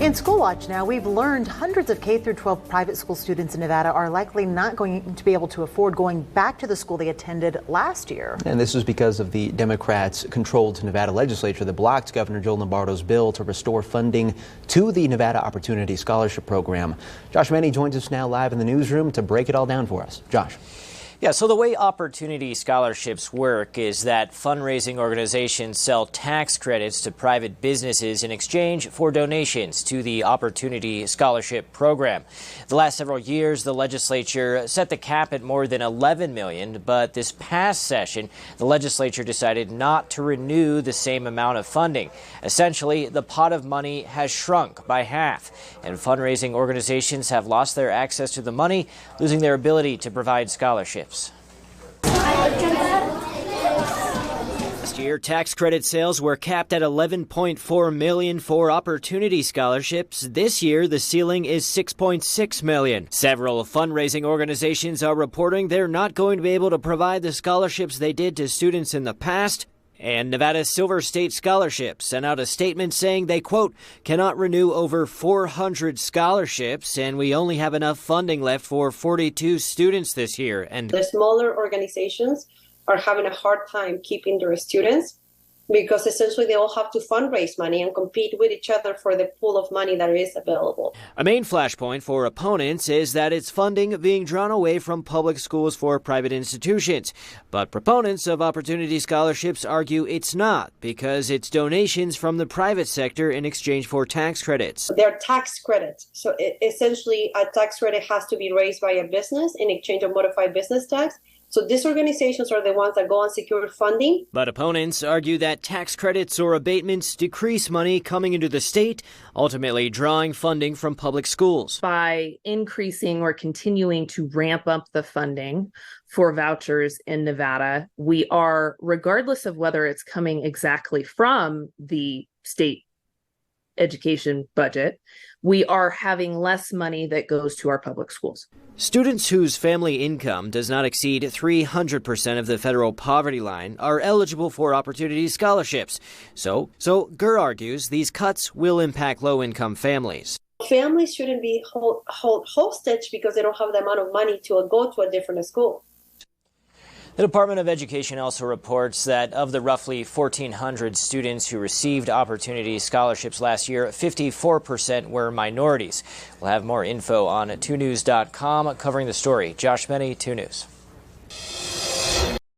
In School Watch now, we've learned hundreds of K-12 private school students in Nevada are likely not going to be able to afford going back to the school they attended last year. And this was because of the Democrats-controlled Nevada legislature that blocked Governor Joe Lombardo's bill to restore funding to the Nevada Opportunity Scholarship Program. Josh Manny joins us now live in the newsroom to break it all down for us. Josh. Yeah, so the way Opportunity Scholarships work is that fundraising organizations sell tax credits to private businesses in exchange for donations to the Opportunity Scholarship Program. The last several years, the legislature set the cap at more than $11 million, but this past session, the legislature decided not to renew the same amount of funding. Essentially, the pot of money has shrunk by half, and fundraising organizations have lost their access to the money, losing their ability to provide scholarships. Last year, tax credit sales were capped at $11.4 million for Opportunity Scholarships. This year, the ceiling is $6.6 million. Several fundraising organizations are reporting they're not going to be able to provide the scholarships they did to students in the past. And Nevada's Silver State Scholarship sent out a statement saying they, quote, cannot renew over 400 scholarships, and we only have enough funding left for 42 students this year. And the smaller organizations are having a hard time keeping their students because essentially they all have to fundraise money and compete with each other for the pool of money that is available. A main flashpoint for opponents is that it's funding being drawn away from public schools for private institutions. But proponents of Opportunity Scholarships argue it's not, because it's donations from the private sector in exchange for tax credits. They're tax credits. So essentially a tax credit has to be raised by a business in exchange of modified business tax. So these organizations are the ones that go and secure funding. But opponents argue that tax credits or abatements decrease money coming into the state, ultimately drawing funding from public schools. By increasing or continuing to ramp up the funding for vouchers in Nevada, we are, regardless of whether it's coming exactly from the state education budget, we are having less money that goes to our public schools. Students whose family income does not exceed 300% of the federal poverty line are eligible for Opportunity Scholarships. So Gurr argues these cuts will impact low-income families. Families shouldn't be hostage because they don't have the amount of money to go to a different school. The Department of Education also reports that of the roughly 1,400 students who received Opportunity Scholarships last year, 54% were minorities. We'll have more info on 2news.com covering the story. Josh Menny, 2 News.